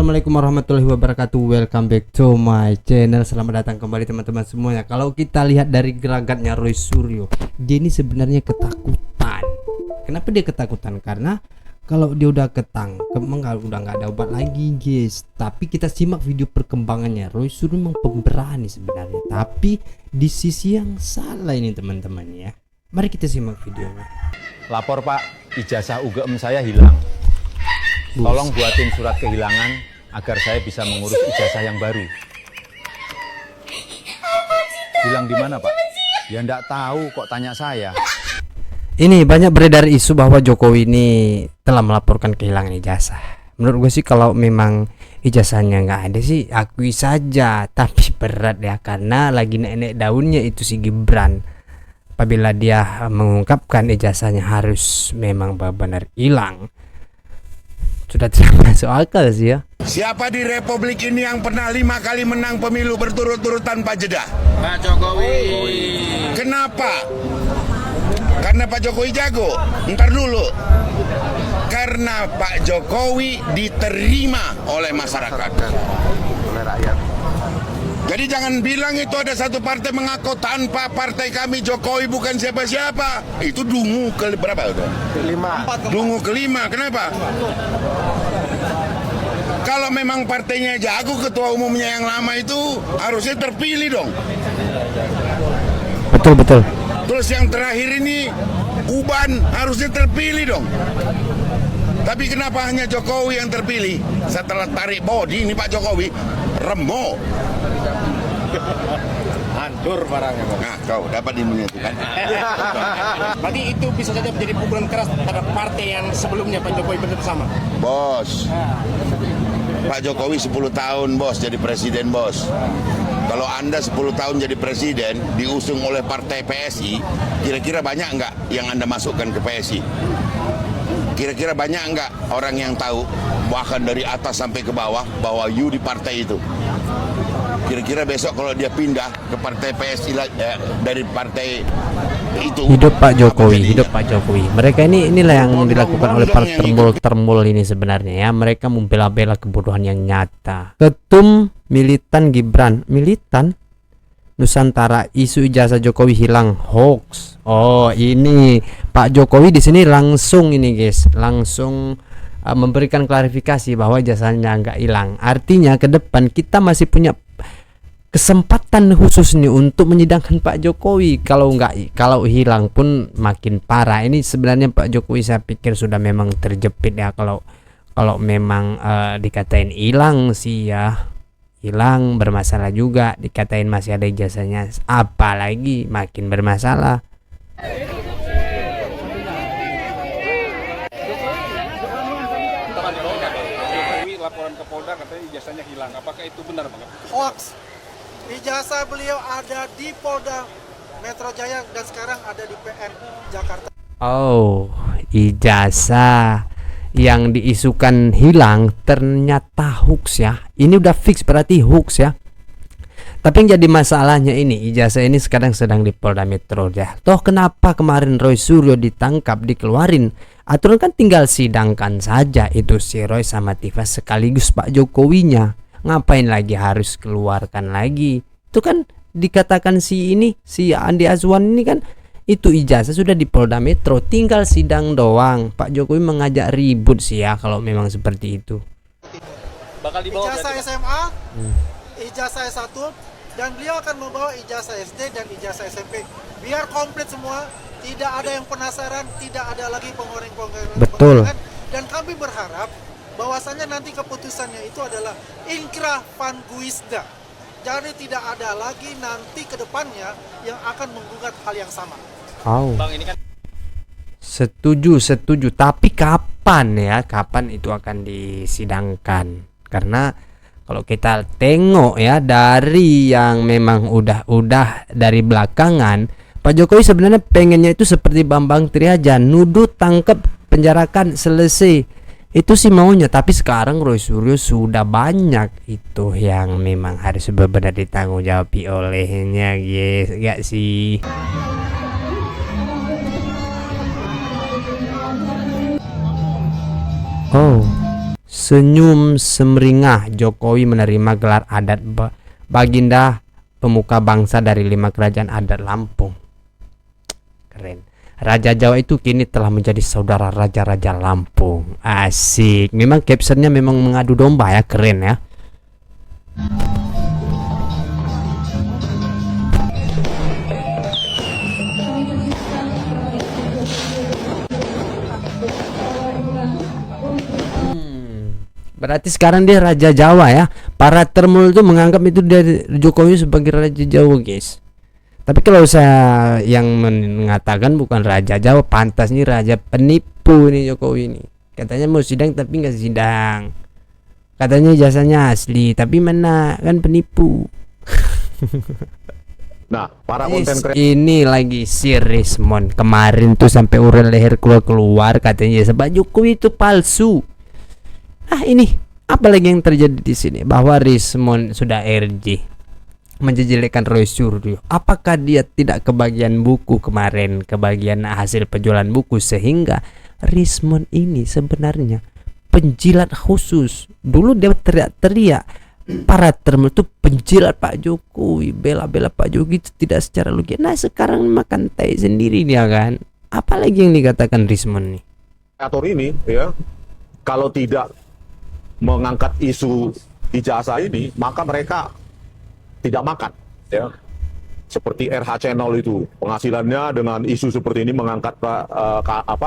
Assalamualaikum warahmatullahi wabarakatuh. Welcome back to my channel. Selamat datang kembali teman-teman semuanya. Kalau kita lihat dari gelagatnya Roy Suryo, dia ini sebenarnya ketakutan. Kenapa dia ketakutan? Karena kalau dia udah ketangkep udah nggak ada obat lagi, guys. Tapi kita simak video perkembangannya. Roy Suryo memang pemberani sebenarnya, tapi di sisi yang salah ini teman-teman ya. Mari kita simak videonya. Lapor Pak, ijazah UGM saya hilang. Tolong buatin surat kehilangan agar saya bisa mengurus ijazah yang baru. Hilang di mana Pak? Ya enggak tahu, kok tanya saya. Ini banyak beredar isu bahwa Jokowi ini telah melaporkan kehilangan ijazah. Menurut gue sih kalau memang ijazahnya nggak ada sih akui saja. Tapi berat ya, karena lagi naik-naik daunnya itu si Gibran. Apabila dia mengungkapkan ijazahnya harus memang benar-benar hilang, sudah tidak masuk akal sih ya. Siapa di Republik ini yang pernah 5 kali menang pemilu berturut-turut tanpa jeda? Pak Jokowi. Kenapa? Karena Pak Jokowi jago. Ntar dulu. Karena Pak Jokowi diterima oleh masyarakat, Oleh rakyat. Jadi jangan bilang itu ada satu partai mengaku tanpa partai kami Jokowi bukan siapa-siapa. Itu dungu ke berapa udah? Kelima. Dungu kelima. Kenapa? Kalau memang partainya jago, ketua umumnya yang lama itu harusnya terpilih dong. Betul. Terus yang terakhir ini Uban harusnya terpilih dong. Tapi kenapa hanya Jokowi yang terpilih? Setelah tarik bodi ini Pak Jokowi remuk. Hancur barangnya. Nah, kau dapat ilmunya itu kan? Berarti itu bisa saja menjadi pukulan keras terhadap partai yang sebelumnya Pak Jokowi bersama. Bos, Pak Jokowi 10 tahun bos jadi presiden bos. Kalau Anda 10 tahun jadi presiden diusung oleh partai PSI, kira-kira banyak nggak yang Anda masukkan ke PSI? Kira-kira banyak nggak orang yang tahu bahkan dari atas sampai ke bawah bahwa you di partai itu? Kira-kira besok kalau dia pindah ke partai PSI dari partai itu, Hidup Pak Jokowi. Mereka inilah yang dilakukan oleh para termul ini sebenarnya ya. Mereka membela-bela kebodohan yang nyata. Ketum militan Gibran, militan Nusantara, isu ijazah Jokowi hilang hoax. Oh, ini Pak Jokowi di sini langsung ini guys, langsung memberikan klarifikasi bahwa ijazahnya nggak hilang. Artinya ke depan kita masih punya kesempatan khusus nih untuk menyidangkan Pak Jokowi. Kalau hilang pun makin parah. Ini sebenarnya Pak Jokowi saya pikir sudah memang terjepit ya. Kalau memang dikatain hilang sih ya, hilang bermasalah juga. Dikatain masih ada ijazahnya, apalagi makin bermasalah. Jokowi laporan ke Polda katanya ijazahnya hilang. Apakah itu benar Bang? Hoax. Ijazah beliau ada di Polda Metro Jaya dan sekarang ada di PN Jakarta. Oh, ijazah yang diisukan hilang ternyata hoax ya. Ini udah fix berarti hoax ya. Tapi yang jadi masalahnya ini, ijazah ini sekarang sedang di Polda Metro Jaya. Toh kenapa kemarin Roy Suryo ditangkap, dikeluarin? Aturan kan tinggal sidangkan saja itu si Roy sama Tifa sekaligus Pak Jokowinya. Ngapain lagi harus keluarkan lagi? Itu kan dikatakan si Andi Azwan ini kan itu ijazah sudah di Polda Metro, tinggal sidang doang. Pak Jokowi mengajak ribut sih ya kalau memang seperti itu. Bakal dibawa Ijazah SMA, ijazah S1, dan beliau akan membawa ijazah SD dan ijazah SMP. Biar komplit semua, tidak ada yang penasaran, tidak ada lagi pengoreng-pengoreng. Betul. Dan kami berharap bahwasannya nanti keputusannya itu adalah inkrah vanguisda. Jadi tidak ada lagi nanti ke depannya yang akan menggugat hal yang sama. Oh. Bang, ini kan Setuju. Tapi kapan itu akan disidangkan? Karena kalau kita tengok ya dari yang memang udah dari belakangan, Pak Jokowi sebenarnya pengennya itu seperti Bambang Triaja, nuduh, tangkep, penjarakan, selesai. Itu sih maunya, tapi sekarang Roy Suryo sudah banyak itu yang memang harus benar-benar ditanggung jawab olehnya, guys, gak sih? Oh, Senyum semeringah Jokowi menerima gelar adat Baginda pemuka bangsa dari 5 kerajaan adat Lampung. Keren. Raja Jawa itu kini telah menjadi saudara raja-raja Lampung. Asik. Memang captionnya memang mengadu domba ya, keren ya. Berarti sekarang dia Raja Jawa ya. Para termul itu menganggap itu dari Jokowi sebagai Raja Jawa, guys. Tapi kalau saya yang mengatakan bukan Raja Jawa, pantas nih Raja penipu nih Jokowi ini. Katanya mau sidang tapi nggak sidang. Katanya jasanya asli tapi mana kan penipu. Nah, para konten kreator Ini lagi si Rismon kemarin tuh sampai urat leher keluar katanya sebab Jokowi itu palsu. Ah, ini apa lagi yang terjadi di sini? Bahwa Rismon sudah RJ menjelekkan Roy Suryo. Apakah dia tidak kebagian buku kemarin, kebagian hasil penjualan buku, sehingga Rismon ini sebenarnya penjilat khusus. Dulu dia teriak-teriak para termul itu penjilat Pak Jokowi, bela-bela Pak Jokowi itu tidak secara logis. Nah, sekarang makan tai sendiri dia kan. Apalagi yang dikatakan Rismon nih? ini ya, kalau tidak mengangkat isu ijazah ini, maka mereka tidak makan ya. Seperti RH Channel itu, penghasilannya dengan isu seperti ini, mengangkat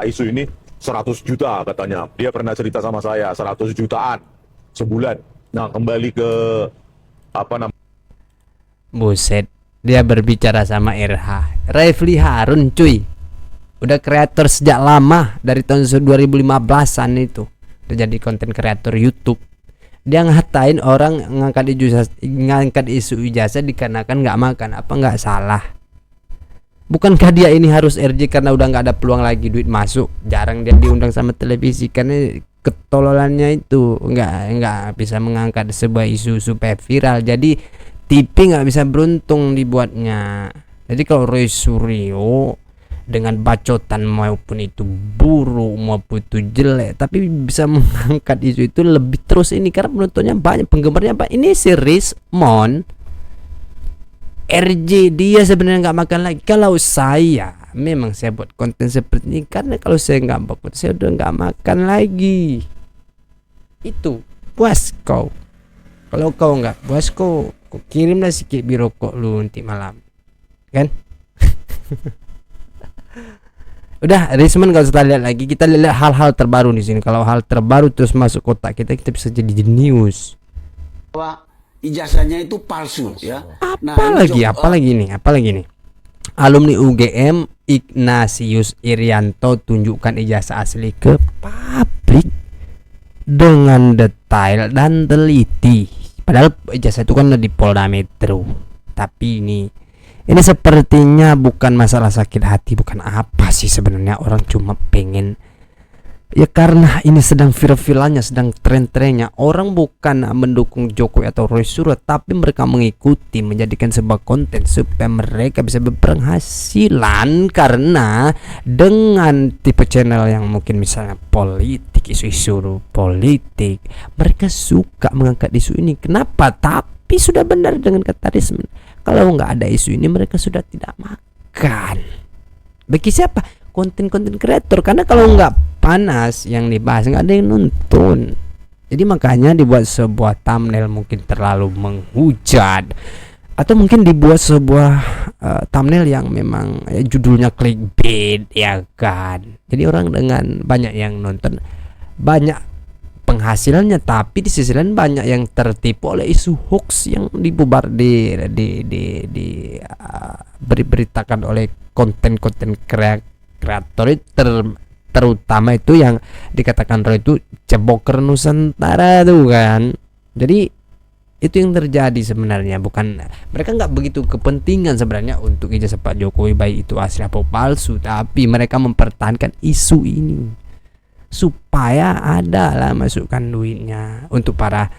isu ini 100 juta katanya. Dia pernah cerita sama saya, 100 jutaan sebulan. Nah, kembali ke Buset, dia berbicara sama RH Refli Harun, cuy. Udah kreator sejak lama, dari tahun 2015an itu udah jadi konten kreator YouTube. Dia ngatain orang ngangkat isu ijazah dikarenakan nggak makan. Apa nggak salah? Bukankah dia ini harus RJ karena udah nggak ada peluang lagi duit masuk? Jarang dia diundang sama televisi karena ketololannya itu nggak bisa mengangkat sebuah isu supaya viral. Jadi TV nggak bisa beruntung dibuatnya. Jadi kalau Roy Suryo dengan bacotan maupun itu buruk maupun itu jelek, tapi bisa mengangkat isu itu lebih terus ini karena penontonnya banyak, penggemarnya apa? Ini si Rismon RJ dia sebenarnya nggak makan lagi. Kalau saya memang saya buat konten seperti ini karena kalau saya nggak buat, saya udah nggak makan lagi. Itu puas kau. Kalau kau nggak puas, kau kirimlah sikit birokok lu nanti malam, kan? Udah, Rismon gak usah lihat lagi. Kita lihat hal-hal terbaru di sini. Kalau hal terbaru terus masuk kotak kita bisa jadi news. Bahwa ijazahnya itu palsu ya. Apalagi nih? Alumni UGM Ignatius Irianto tunjukkan ijazah asli ke publik dengan detail dan teliti. Padahal ijazah itu kan di Polda Metro. Tapi ini sepertinya bukan masalah sakit hati, bukan apa sih sebenarnya, orang cuma pengen ya karena ini sedang viral-viralnya, sedang tren-trennya. Orang bukan mendukung Jokowi atau Roy Suryo, tapi mereka mengikuti, menjadikan sebuah konten supaya mereka bisa berpenghasilan. Karena dengan tipe channel yang mungkin misalnya politik, isu-isu politik, mereka suka mengangkat isu ini. Kenapa? Tapi sudah benar dengan kata Rismon, kalau nggak ada isu ini mereka sudah tidak makan. Bagi siapa? Konten-konten kreator. Karena kalau nggak panas yang dibahas nggak ada yang nonton. Jadi makanya dibuat sebuah thumbnail mungkin terlalu menghujat, atau mungkin dibuat sebuah thumbnail yang memang judulnya clickbait, ya kan. Jadi orang dengan banyak yang nonton, banyak penghasilannya, tapi di sisi lain banyak yang tertipu oleh isu hoax yang beritakan oleh konten-konten kreator terutama itu yang dikatakan Roy itu ceboker Nusantara tuh kan. Jadi itu yang terjadi sebenarnya. Bukan, mereka nggak begitu kepentingan sebenarnya untuk ijazah Pak Jokowi baik itu asli atau palsu, tapi mereka mempertahankan isu ini supaya ada lah masukkan duitnya untuk para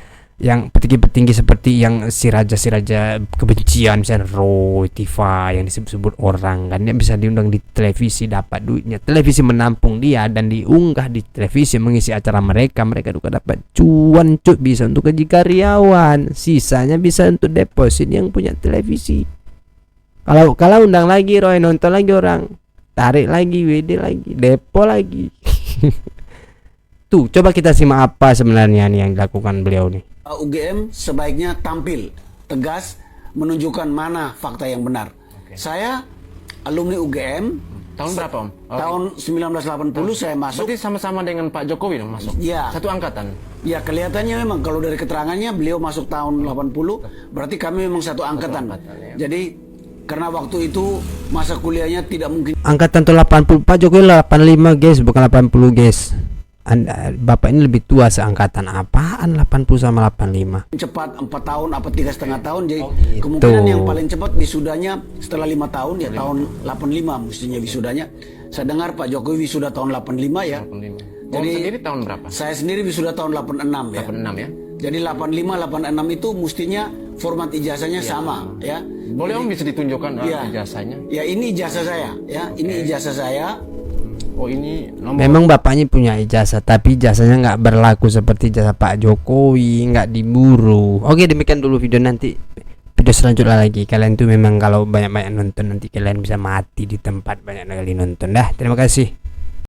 yang petinggi-petinggi seperti yang si raja kebencian, misalnya Roy, Tifa yang disebut-sebut orang kan, dia bisa diundang di televisi, dapat duitnya, televisi menampung dia dan diunggah di televisi mengisi acara mereka juga dapat cuan cuk, bisa untuk gaji karyawan, sisanya bisa untuk deposit yang punya televisi. Kalau undang lagi Roy, nonton lagi orang, tarik lagi WD lagi, depo lagi. Tuh, coba kita simak apa sebenarnya nih yang dilakukan beliau nih. UGM sebaiknya tampil tegas menunjukkan mana fakta yang benar. Saya alumni UGM Tahun berapa Om? tahun 1980 saya masuk. Berarti sama-sama dengan Pak Jokowi dong masuk? Ya. Satu angkatan? Ya kelihatannya memang kalau dari keterangannya beliau masuk tahun 80, berarti kami memang satu angkatan. Jadi karena waktu itu masa kuliahnya tidak mungkin. Angkatan tuh 80, Pak Jokowi 85 guys, bukan 80 guys. Bapak ini lebih tua seangkatan. Apaan 80 sama 85? Cepat 4 tahun apa 3,5 tahun, jadi kemungkinan yang paling cepat wisudanya setelah 5 tahun ya tahun 85 mestinya wisudanya. Saya dengar Pak Jokowi wisuda tahun 85 ya. 85. Jadi sendiri tahun berapa? Saya sendiri wisuda tahun 86 ya. 86 ya. Jadi 85 86 itu mestinya format ijazahnya sama ya. Boleh Om bisa ditunjukkan ya, ijazahnya? Ya ini ijazah saya ya, ini ijazah saya. Oh ini nomor. Memang bapaknya punya ijazah, tapi ijazahnya nggak berlaku seperti ijazah Pak Jokowi, nggak diburu. Oke, demikian dulu video, nanti video selanjutnya lagi. Kalian tuh memang kalau banyak-banyak nonton nanti kalian bisa mati di tempat banyak kali nonton. Dah, terima kasih.